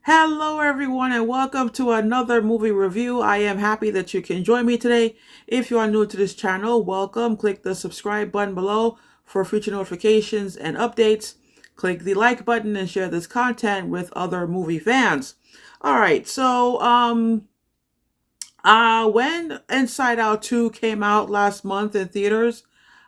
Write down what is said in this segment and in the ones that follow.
Hello, everyone, and welcome to another movie review. I am happy that you can join me today. If you are new to this channel, welcome. Click the subscribe button below for future notifications and updates. Click the like button and share this content with other movie fans. All right, when Inside Out 2 came out last month in theaters,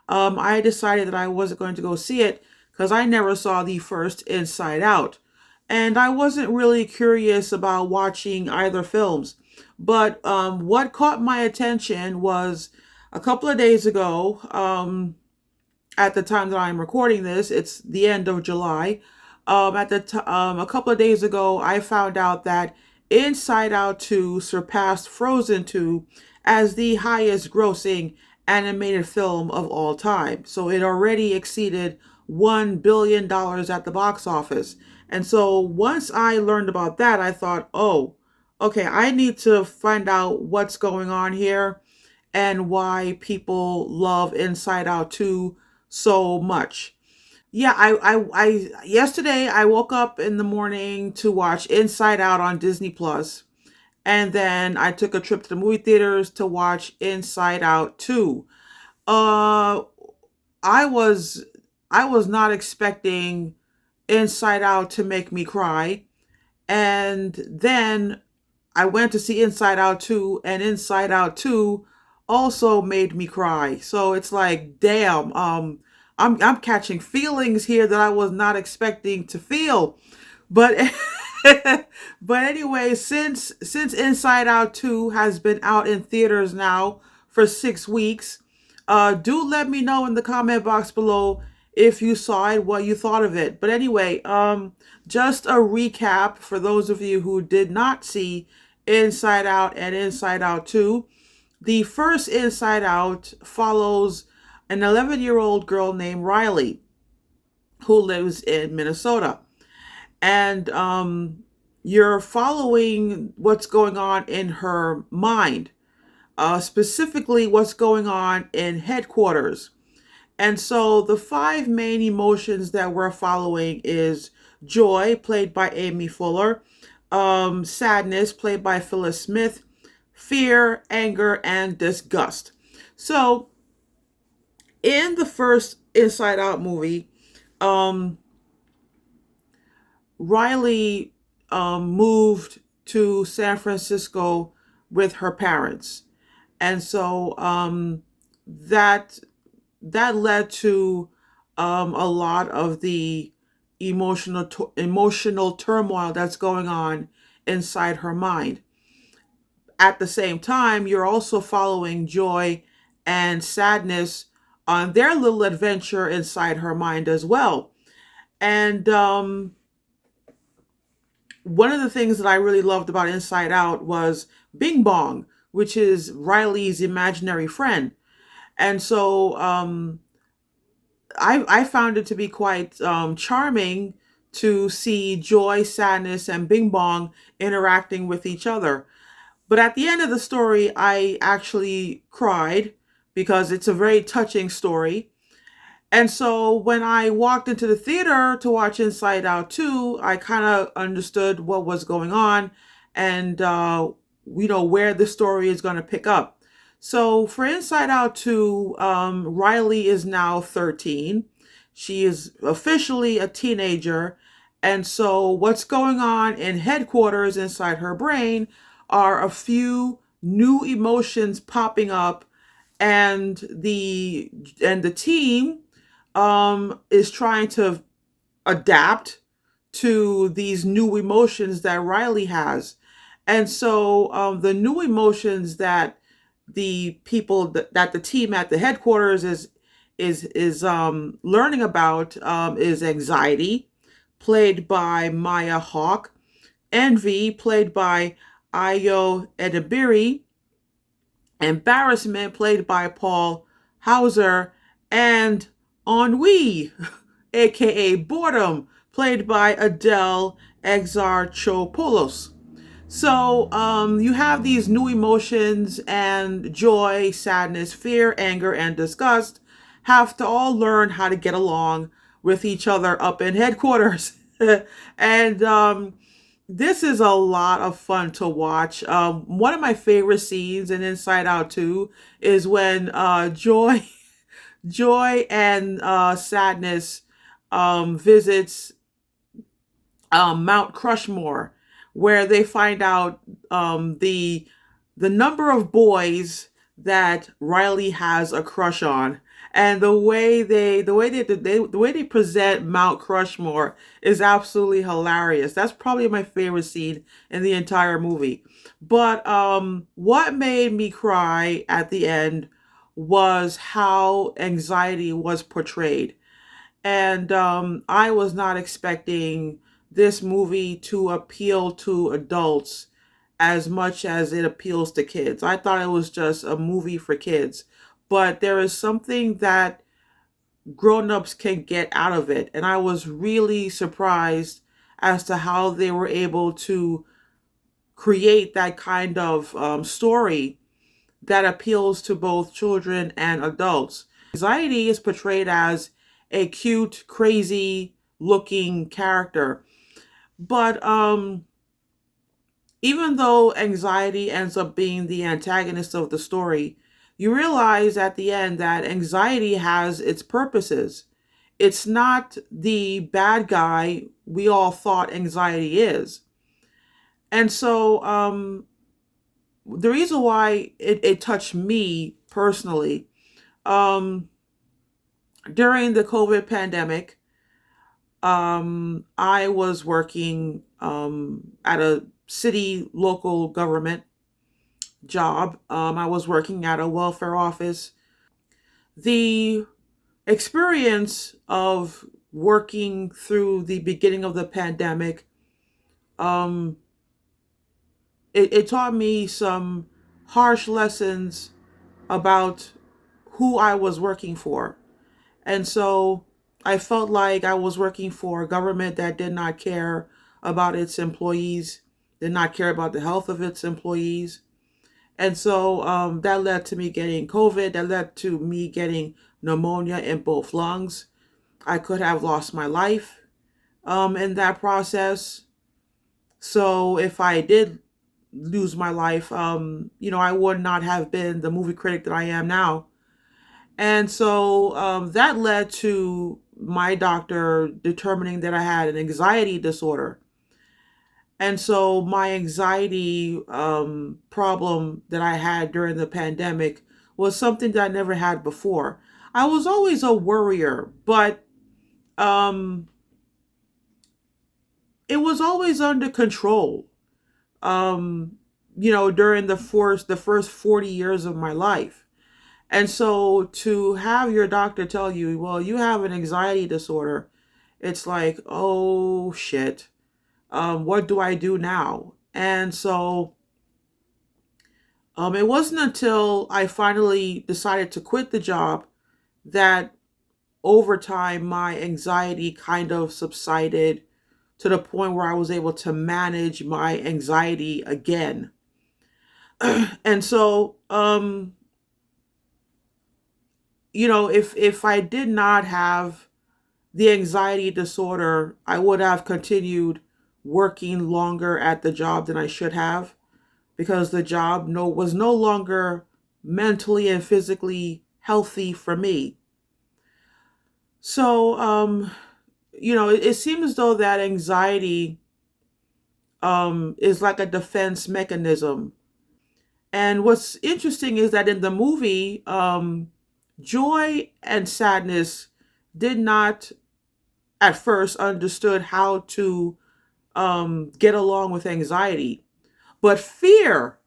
I decided that I wasn't going to go see it because I never saw the first Inside Out. And I wasn't really curious about watching either films. But what caught my attention was a couple of days ago, at the time that I'm recording this, it's the end of July. A couple of days ago, I found out that Inside Out 2 surpassed Frozen 2 as the highest grossing animated film of all time. So it already exceeded $1 billion at the box office. And so once I learned about that, I thought, oh, okay, I need to find out what's going on here and why people love Inside Out 2 so much. Yeah, yesterday I woke up in the morning to watch Inside Out on Disney Plus, and then I took a trip to the movie theaters to watch Inside Out 2. Uh I was I was not expecting Inside Out to make me cry, and then I went to see Inside Out 2, and Inside Out 2 also made me cry. So it's like, damn, I'm catching feelings here that I was not expecting to feel. But but anyway, since Inside Out 2 has been out in theaters now for 6 weeks, do let me know in the comment box below if you saw it, what you thought of it. But anyway, just a recap for those of you who did not see Inside Out and Inside Out 2. The first Inside Out follows an 11-year-old girl named Riley who lives in Minnesota. And you're following what's going on in her mind, specifically what's going on in headquarters. And so the five main emotions that we're following is joy, played by Amy Fuller, sadness, played by Phyllis Smith, fear, anger, and disgust. So in the first Inside Out movie, um, Riley moved to San Francisco with her parents, and so that that led to a lot of the emotional turmoil that's going on inside her mind. At the same time, you're also following joy and sadness on their little adventure inside her mind as well. And one of the things that I really loved about Inside Out was Bing Bong, which is Riley's imaginary friend. And so I found it to be quite charming to see joy, sadness, and Bing Bong interacting with each other. But at the end of the story, I actually cried because it's a very touching story. And so when I walked into the theater to watch Inside Out 2, I kind of understood what was going on and, where the story is going to pick up. So for Inside Out 2, Riley is now 13. She is officially a teenager. And so what's going on in headquarters inside her brain are a few new emotions popping up, and the team is trying to adapt to these new emotions that Riley has. And so the new emotions that that the team at the headquarters is learning about is anxiety, played by Maya Hawke, envy, played by Ayo Edebiri, embarrassment, played by Paul Hauser, and ennui, aka boredom, played by Adele Exarchopoulos. So you have these new emotions, and joy, sadness, fear, anger, and disgust have to all learn how to get along with each other up in headquarters. And This is a lot of fun to watch. One of my favorite scenes in Inside Out 2 is when Joy and Sadness visits Mount Crushmore, where they find out the number of boys that Riley has a crush on, and the way they present Mount Crushmore is absolutely hilarious. That's probably my favorite scene in the entire movie. But what made me cry at the end was how anxiety was portrayed. And I was not expecting this movie to appeal to adults as much as it appeals to kids. I thought it was just a movie for kids. But there is something that grown-ups can get out of it. And I was really surprised as to how they were able to create that kind of story that appeals to both children and adults. Anxiety is portrayed as a cute, crazy looking character. But even though anxiety ends up being the antagonist of the story, you realize at the end that anxiety has its purposes. It's not the bad guy we all thought anxiety is. And so the reason why it touched me personally, um, during the COVID pandemic, I was working at a city local government job. I was working at a welfare office. The experience of working through the beginning of the pandemic, um, it taught me some harsh lessons about who I was working for. And so I felt like I was working for a government that did not care about its employees, did not care about the health of its employees. And so that led to me getting COVID, that led to me getting pneumonia in both lungs. I could have lost my life in that process. So if I did lose my life, I would not have been the movie critic that I am now. And so that led to my doctor determining that I had an anxiety disorder. And so my anxiety problem that I had during the pandemic was something that I never had before. I was always a worrier, but um, it was always under control. Um, during the first 40 years of my life. And so to have your doctor tell you, well, you have an anxiety disorder, it's like, oh shit, what do I do now? And so it wasn't until I finally decided to quit the job that over time my anxiety kind of subsided to the point where I was able to manage my anxiety again. And so, if I did not have the anxiety disorder, I would have continued working longer at the job than I should have, because the job was no longer mentally and physically healthy for me. So, it seems as though that anxiety is like a defense mechanism. And what's interesting is that in the movie, joy and sadness did not at first understood how to get along with anxiety, but fear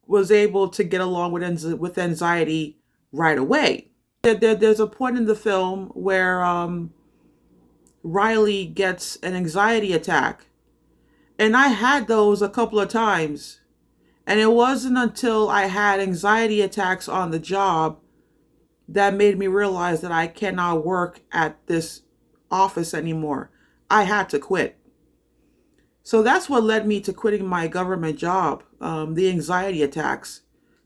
was able to get along with anxiety right away. There's a point in the film where Riley gets an anxiety attack, and I had those a couple of times. And it wasn't until I had anxiety attacks on the job that made me realize that I cannot work at this office anymore. I had to quit. So that's what led me to quitting my government job, the anxiety attacks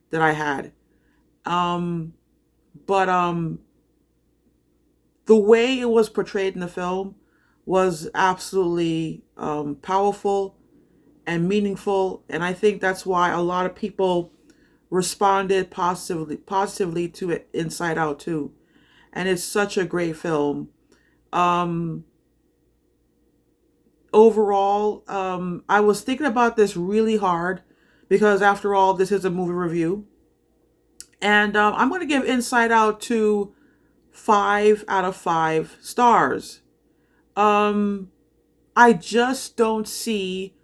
that I had. Um, but the way it was portrayed in the film was absolutely powerful. and meaningful. And I think that's why a lot of people responded positively to it Inside Out too. And it's such a great film. Um, Overall, I was thinking about this really hard because after all, this is a movie review. And I'm going to give Inside Out to 5 out of 5 stars. Um, I just don't see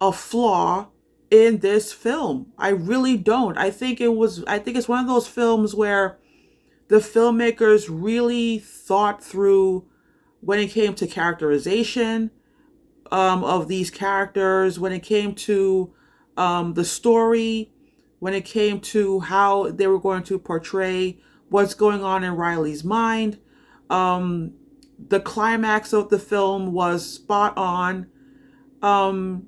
a flaw in this film. I really don't. I think it's one of those films where the filmmakers really thought through when it came to characterization of these characters, when it came to the story, when it came to how they were going to portray what's going on in Riley's mind. Um, the climax of the film was spot on. Um,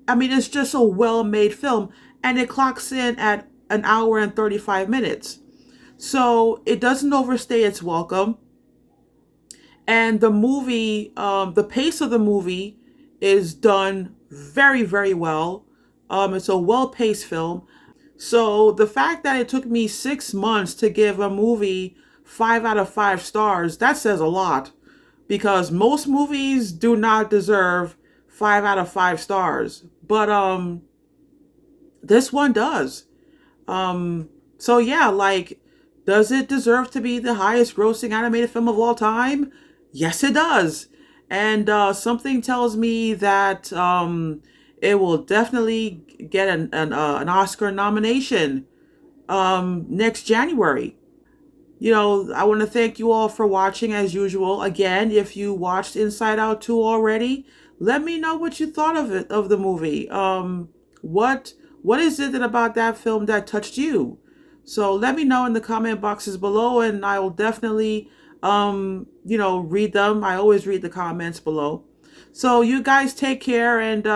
I mean, it's just a well made film, and it clocks in at an hour and 35 minutes. So it doesn't overstay its welcome. And the pace of the movie is done very, very well. It's a well paced film. So the fact that it took me 6 months to give a movie 5 out of 5 stars, that says a lot because most movies do not deserve 5 out of 5 stars. But this one does. So yeah, like, does it deserve to be the highest grossing animated film of all time? Yes, it does. And something tells me that it will definitely get an Oscar nomination next January. I want to thank you all for watching as usual. Again, if you watched Inside Out 2 already, let me know what you thought of the movie. What is it about that film that touched you? So let me know in the comment boxes below, and I will definitely read them. I always read the comments below. So you guys take care, and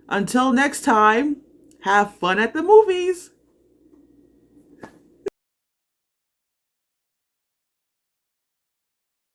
until next time, have fun at the movies.